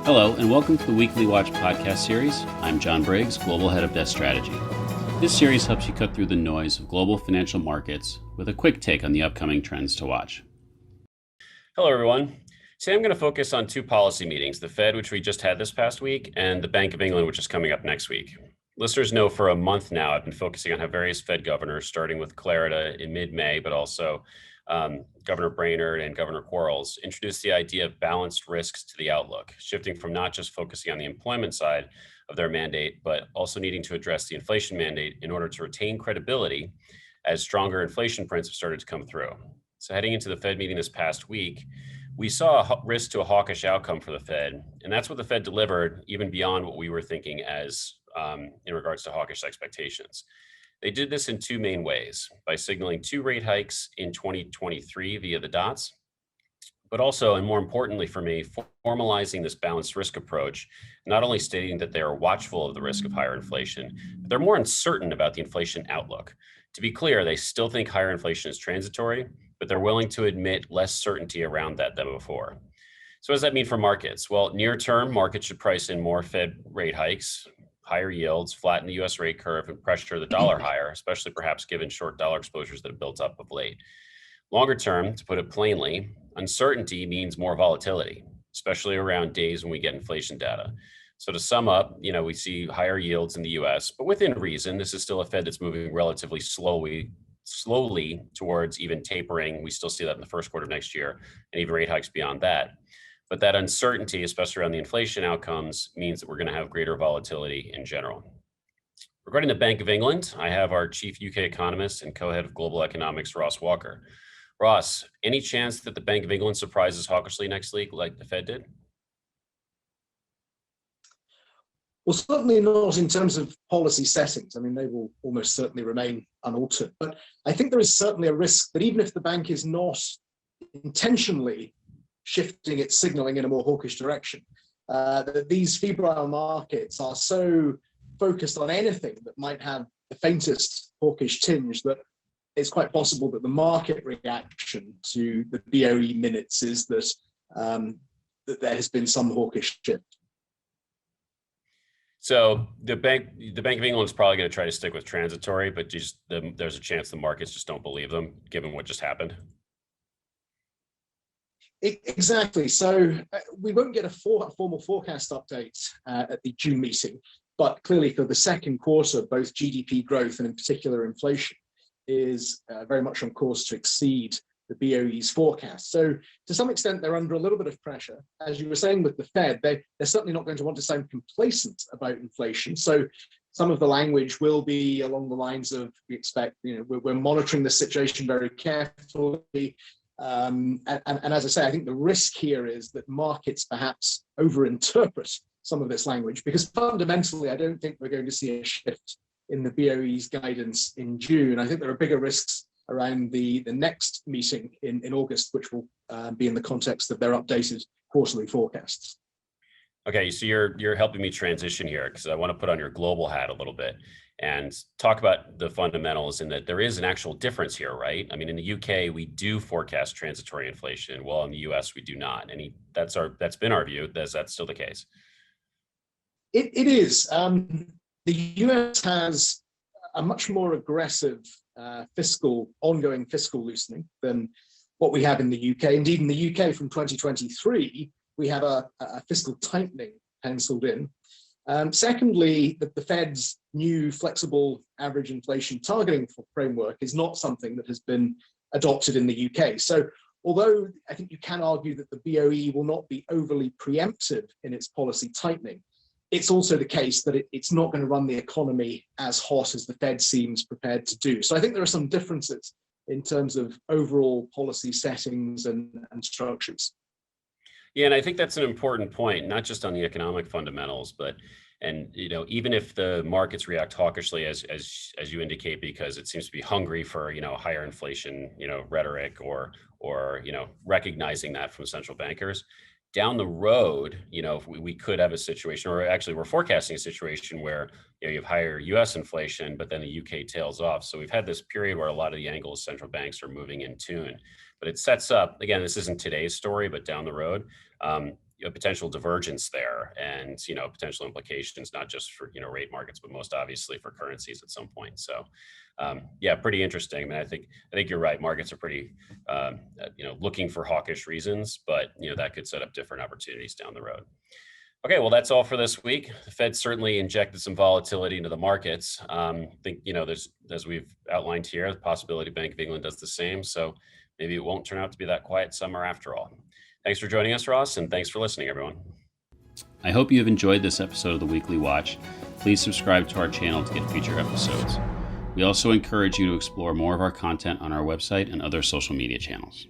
Hello, and welcome to the Weekly Watch podcast series. I'm John Briggs, Global Head of Desk Strategy. This series helps you cut through the noise of global financial markets with a quick take on the upcoming trends to watch. Hello, everyone. Today I'm going to focus on two policy meetings, the Fed, which we just had this past week, and the Bank of England, which is coming up next week. Listeners know for a month now I've been focusing on how various Fed governors, starting with Clarida in mid-May, but also Governor Brainerd and Governor Quarles, introduced the idea of balanced risks to the outlook, shifting from not just focusing on the employment side of their mandate, but also needing to address the inflation mandate in order to retain credibility as stronger inflation prints have started to come through. So heading into the Fed meeting this past week, we saw a risk to a hawkish outcome for the Fed, and that's what the Fed delivered, even beyond what we were thinking as in regards to hawkish expectations. They did this in two main ways, by signaling two rate hikes in 2023 via the dots, but also, and more importantly for me, formalizing this balanced risk approach, not only stating that they are watchful of the risk of higher inflation, but they're more uncertain about the inflation outlook. To be clear, they still think higher inflation is transitory, but they're willing to admit less certainty around that than before. So what does that mean for markets? Well, near term, markets should price in more Fed rate hikes, higher yields, flatten the US rate curve, and pressure the dollar higher, especially perhaps given short dollar exposures that have built up of late. Longer term, to put it plainly, uncertainty means more volatility, especially around days when we get inflation data. So to sum up, we see higher yields in the US, but within reason. This is still a Fed that's moving relatively slowly towards even tapering. We still see that in the first quarter of next year, and even rate hikes beyond that. But that uncertainty, especially around the inflation outcomes, means that we're going to have greater volatility in general. Regarding the Bank of England, I have our chief UK economist and co-head of global economics, Ross Walker. Ross, any chance that the Bank of England surprises hawkishly next week like the Fed did? Well, certainly not in terms of policy settings. I mean, they will almost certainly remain unaltered. But I think there is certainly a risk that even if the bank is not intentionally shifting its signaling in a more hawkish direction, that these febrile markets are so focused on anything that might have the faintest hawkish tinge that it's quite possible that the market reaction to the BOE minutes is that there has been some hawkish shift. So the Bank of England is probably going to try to stick with transitory, but there's a chance the markets just don't believe them, given what just happened. Exactly. So we won't get a formal forecast update at the June meeting, but clearly for the second quarter, both GDP growth and in particular inflation is very much on course to exceed the BOE's forecast. So to some extent, they're under a little bit of pressure. As you were saying with the Fed, they're certainly not going to want to sound complacent about inflation. So some of the language will be along the lines of, we expect, we're monitoring the situation very carefully. And as I say, I think the risk here is that markets perhaps overinterpret some of this language, because fundamentally, I don't think we're going to see a shift in the BOE's guidance in June. I think there are bigger risks around the next meeting in August, which will be in the context of their updated quarterly forecasts. Okay, so you're helping me transition here because I want to put on your global hat a little bit and talk about the fundamentals, and that there is an actual difference here, right? I mean, in the UK, we do forecast transitory inflation, while in the US, we do not. And that's been our view. Is that still the case? It is. The US has a much more aggressive ongoing fiscal loosening than what we have in the UK. Indeed, in the UK from 2023, we have a fiscal tightening penciled in. Secondly, that the Fed's new flexible average inflation targeting framework is not something that has been adopted in the UK. So although I think you can argue that the BOE will not be overly preemptive in its policy tightening, it's also the case that it's not going to run the economy as hot as the Fed seems prepared to do. So I think there are some differences in terms of overall policy settings and structures. Yeah, and I think that's an important point, not just on the economic fundamentals, but even if the markets react hawkishly, as you indicate, because it seems to be hungry for higher inflation rhetoric or recognizing that from central bankers. Down the road, we could have a situation, or actually we're forecasting a situation where you have higher US inflation, but then the UK tails off. So we've had this period where a lot of the angles central banks are moving in tune. But it sets up, again, this isn't today's story, but down the road, potential divergence there, and potential implications not just for rate markets, but most obviously for currencies at some point. So yeah, pretty interesting. I mean, I think you're right. Markets are pretty looking for hawkish reasons, but that could set up different opportunities down the road. Okay, well, that's all for this week. The Fed certainly injected some volatility into the markets. I think there's, as we've outlined here, the possibility Bank of England does the same. So maybe it won't turn out to be that quiet summer after all. Thanks for joining us, Ross, and thanks for listening, everyone. I hope you have enjoyed this episode of the Weekly Watch. Please subscribe to our channel to get future episodes. We also encourage you to explore more of our content on our website and other social media channels.